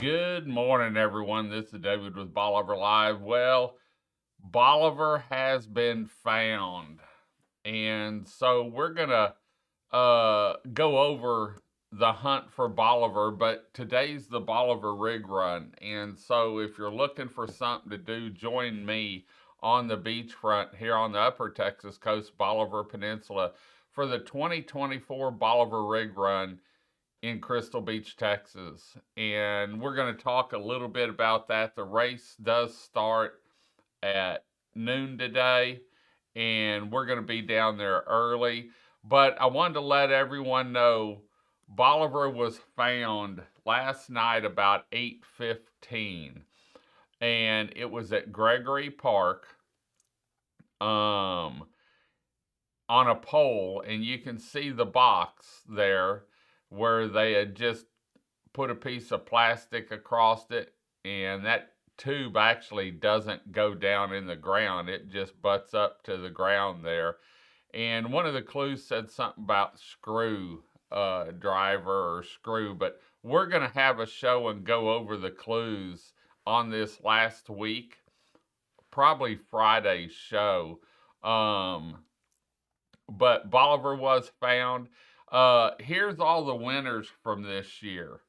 Good morning, everyone. This is David with Bolivar Live. Well, Bolivar has been found, and so we're gonna go over the hunt for Bolivar. But today's the Bolivar Rig Run, and so if you're looking for something to do, join me on the beachfront here on the Upper Texas Coast, Bolivar Peninsula, for the 2024 Bolivar Rig Run in Crystal Beach, Texas. And we're going to talk a little bit about that. The race does start at noon today, and we're going to be down there early. But I wanted to let everyone know Bolivar was found last night about 8:15, and it was at Gregory Park on a pole, and you can see the box there where they had just put a piece of plastic across it, and that tube actually doesn't go down in the ground. It just butts up to the ground there. And one of the clues said something about screw driver or screw, but we're going to have a show and go over the clues on this last week, probably Friday's show. But Bolivar was found. Here's all the winners from this year.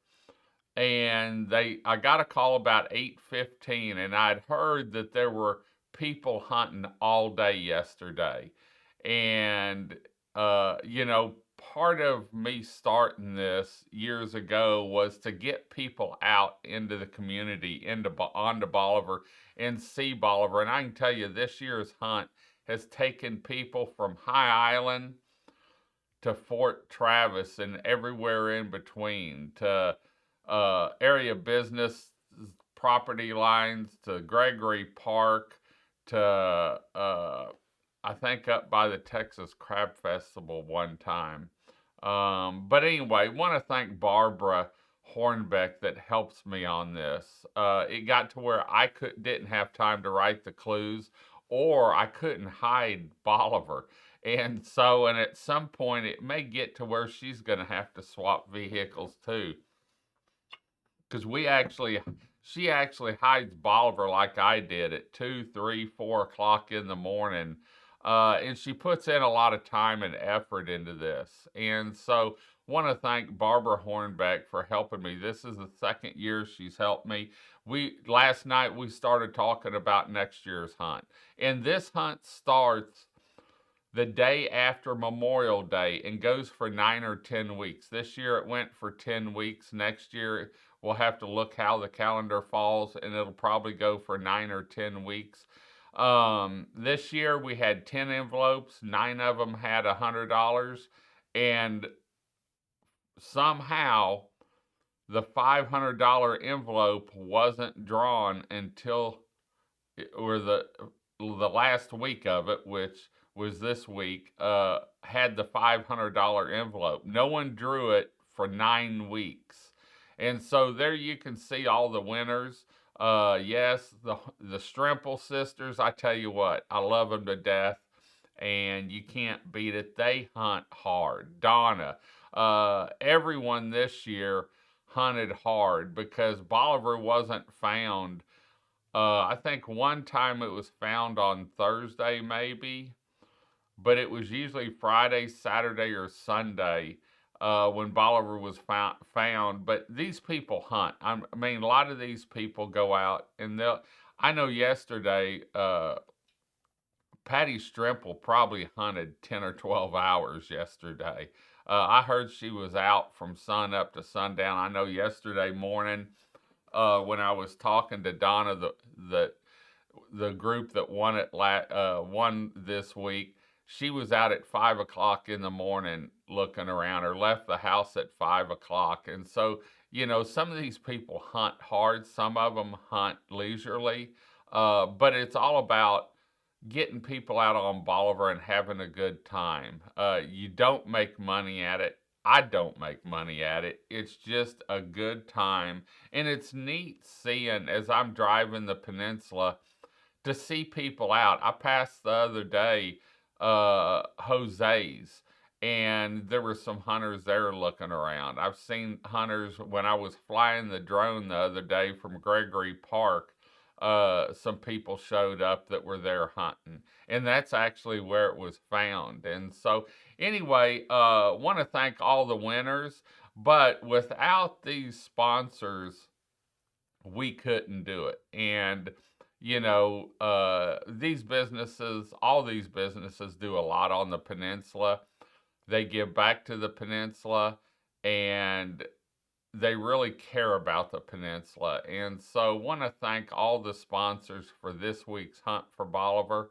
And I got a call about 8:15, and I'd heard that there were people hunting all day yesterday. And part of me starting this years ago was to get people out into the community, onto Bolivar, and see Bolivar. And I can tell you, this year's hunt has taken people from High Island to Fort Travis and everywhere in between, to area business property lines, to Gregory Park, to I think up by the Texas Crab Festival one time. But anyway, want to thank Barbara Hornbeck that helps me on this. It got to where didn't have time to write the clues, or I couldn't hide Bolivar. And at some point, it may get to where she's going to have to swap vehicles too. Because she actually hides Bolivar like I did at 2, 3, 4 o'clock in the morning. And she puts in a lot of time and effort into this. And so, want to thank Barbara Hornbeck for helping me. This is the second year she's helped me. Last night we started talking about next year's hunt. And this hunt starts the day after Memorial Day and goes for 9 or 10 weeks. This year it went for 10 weeks. Next year we'll have to look how the calendar falls, and it'll probably go for 9 or 10 weeks. This year we had 10 envelopes, 9 of them had $100, and somehow the $500 envelope wasn't drawn until the last week of it, which was this week, had the $500 envelope. No one drew it for 9 weeks. And so there you can see all the winners. Yes, the Strimple sisters, I tell you what, I love them to death, and you can't beat it. They hunt hard. Donna, everyone this year hunted hard because Bolivar wasn't found. I think one time it was found on Thursday maybe, but it was usually Friday, Saturday, or Sunday when Bolivar was found. But these people hunt. I mean, a lot of these people go out, and I know yesterday, Patty Strimple probably hunted 10 or 12 hours yesterday. I heard she was out from sun up to sundown. I know yesterday morning when I was talking to Donna, the group that won this week, she was out at 5 o'clock in the morning looking around, or left the house at 5 o'clock. And so, some of these people hunt hard, some of them hunt leisurely, but it's all about getting people out on Bolivar and having a good time. You don't make money at it. I don't make money at it. It's just a good time. And it's neat seeing, as I'm driving the peninsula, to see people out. I passed the other day Jose's, and there were some hunters there looking around. I've seen hunters when I was flying the drone the other day from Gregory Park. Some people showed up that were there hunting, and that's actually where it was found. And so, anyway, want to thank all the winners, but without these sponsors, we couldn't do it. And these businesses, all these businesses do a lot on the peninsula. They give back to the peninsula, and they really care about the peninsula. And so, want to thank all the sponsors for this week's Hunt for Bolivar.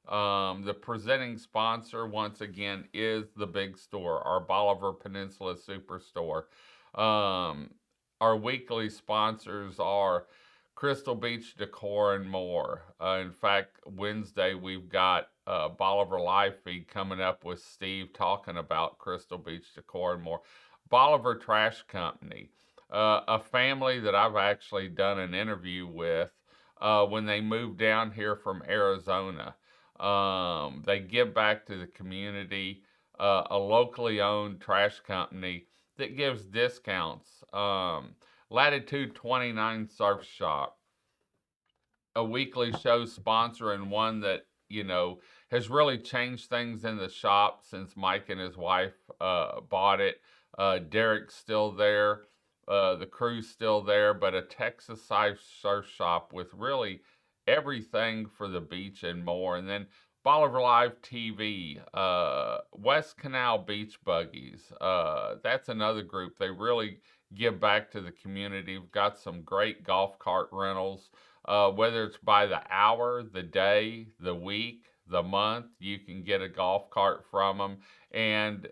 The presenting sponsor, once again, is the big store, our Bolivar Peninsula Superstore. Um, our weekly sponsors are Crystal Beach Decor and more. In fact, Wednesday we've got Bolivar Live Feed coming up with Steve talking about Crystal Beach Decor and more. Bolivar Trash Company, a family that I've actually done an interview with when they moved down here from Arizona. They give back to the community, a locally owned trash company that gives discounts. Latitude 29 Surf Shop, a weekly show sponsor, and one that has really changed things in the shop since Mike and his wife bought it. Derek's still there, the crew's still there, but a Texas surf shop with really everything for the beach and more. And then Bolivar Live TV, West Canal Beach Buggies. That's another group. They really give back to the community. We've got some great golf cart rentals. Whether it's by the hour, the day, the week, the month, you can get a golf cart from them, and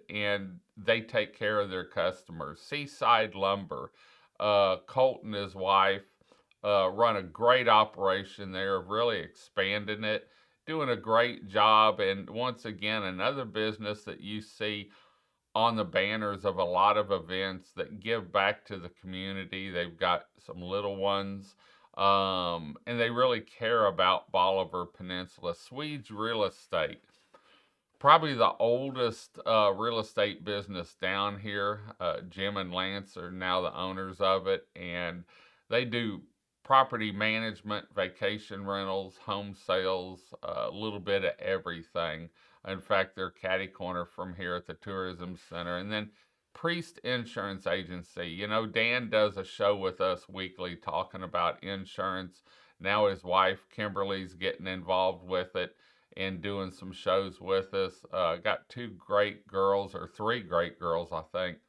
they take care of their customers. Seaside Lumber, Colt and his wife run a great operation there, really expanding it, doing a great job. And once again, another business that you see on the banners of a lot of events that give back to the community. They've got some little ones, and they really care about Bolivar Peninsula. Swedes Real Estate, probably the oldest real estate business down here. Jim and Lance are now the owners of it, and they do property management, vacation rentals, home sales, a little bit of everything. In fact, they're catty corner from here at the Tourism Center. And then Priest Insurance Agency. Dan does a show with us weekly talking about insurance. Now his wife, Kimberly's getting involved with it and doing some shows with us. Got two great girls, or three great girls, I think,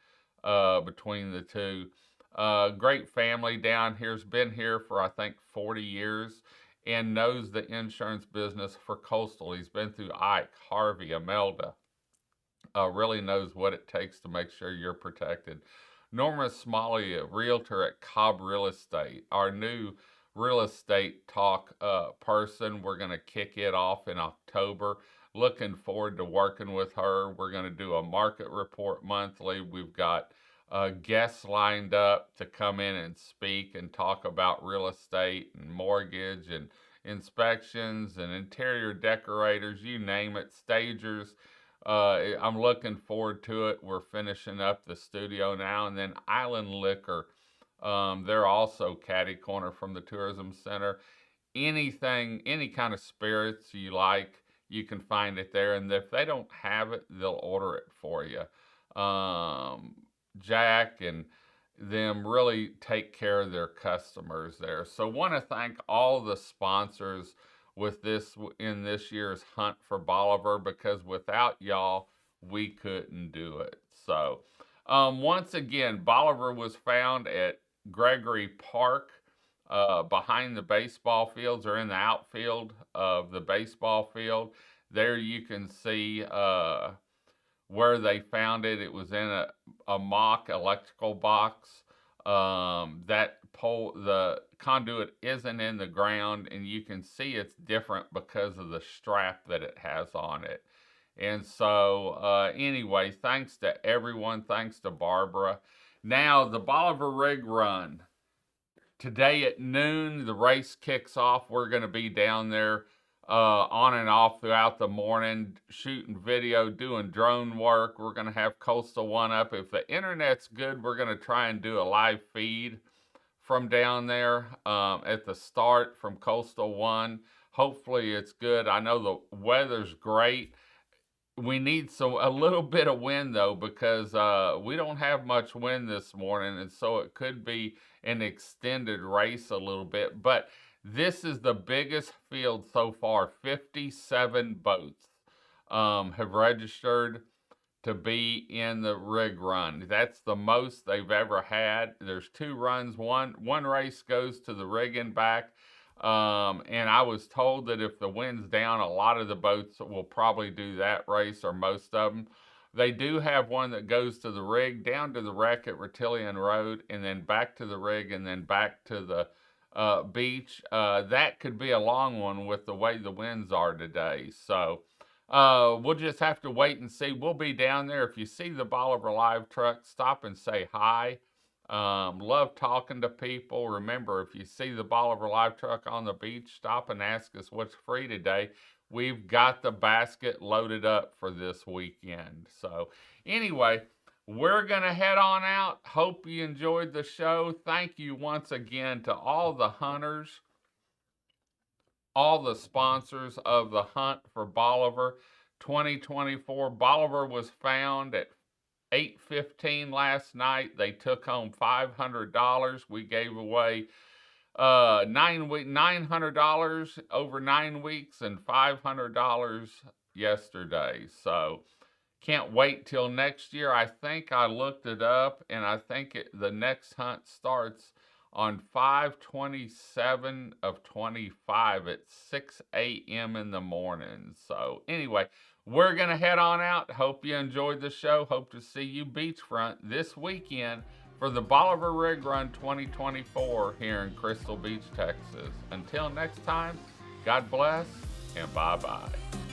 between the two. Great family down here's been here for, I think, 40 years and knows the insurance business for coastal. He's been through Ike, Harvey, Imelda. Really knows what it takes to make sure you're protected. Norma Smalley, a realtor at Cobb Real Estate, our new real estate talk person. We're going to kick it off in October. Looking forward to working with her. We're going to do a market report monthly. We've got guests lined up to come in and speak and talk about real estate and mortgage and inspections and interior decorators, you name it, stagers. I'm looking forward to it. We're finishing up the studio now. And then Island Liquor, they're also catty corner from the Tourism Center. Anything, any kind of spirits you like, you can find it there. And if they don't have it, they'll order it for you. Jack and them really take care of their customers there. So want to thank all the sponsors with this in this year's Hunt for Bolivar, because without y'all, we couldn't do it. So once again, Bolivar was found at Gregory Park, behind the baseball fields, or in the outfield of the baseball field. There you can see where they found it. It was in a mock electrical box. That pole, the conduit isn't in the ground, and you can see it's different because of the strap that it has on it. And so, anyway, thanks to everyone. Thanks to Barbara. Now, the Bolivar Rig Run. Today at noon, the race kicks off. We're going to be down there on and off throughout the morning, shooting video, doing drone work. We're going to have Coastal One up. If the internet's good, we're going to try and do a live feed from down there at the start from Coastal One. Hopefully it's good. I know the weather's great. We need a little bit of wind though, because we don't have much wind this morning, and so it could be an extended race a little bit. But this is the biggest field so far. 57 boats have registered to be in the rig run. That's the most they've ever had. There's 2 runs. One race goes to the rig and back. And I was told that if the wind's down, a lot of the boats will probably do that race, or most of them. They do have one that goes to the rig, down to the wreck at Retillion Road, and then back to the rig, and then back to the beach. That could be a long one with the way the winds are today. So we'll just have to wait and see. We'll be down there. If you see the Bolivar Live truck, stop and say hi. Love talking to people. Remember, if you see the Bolivar Live truck on the beach, stop and ask us what's free today. We've got the basket loaded up for this weekend. So anyway, we're going to head on out. Hope you enjoyed the show. Thank you once again to all the hunters, all the sponsors of the Hunt for Bolivar 2024. Bolivar was found at 8:15 last night. They took home $500. We gave away $900 over 9 weeks and $500 yesterday. So can't wait till next year. I think I looked it up, and I think the next hunt starts on 5/27 of 25 at 6 a.m. in the morning. So anyway, we're going to head on out. Hope you enjoyed the show. Hope to see you beachfront this weekend for the Bolivar Rig Run 2024 here in Crystal Beach, Texas. Until next time, God bless and bye-bye.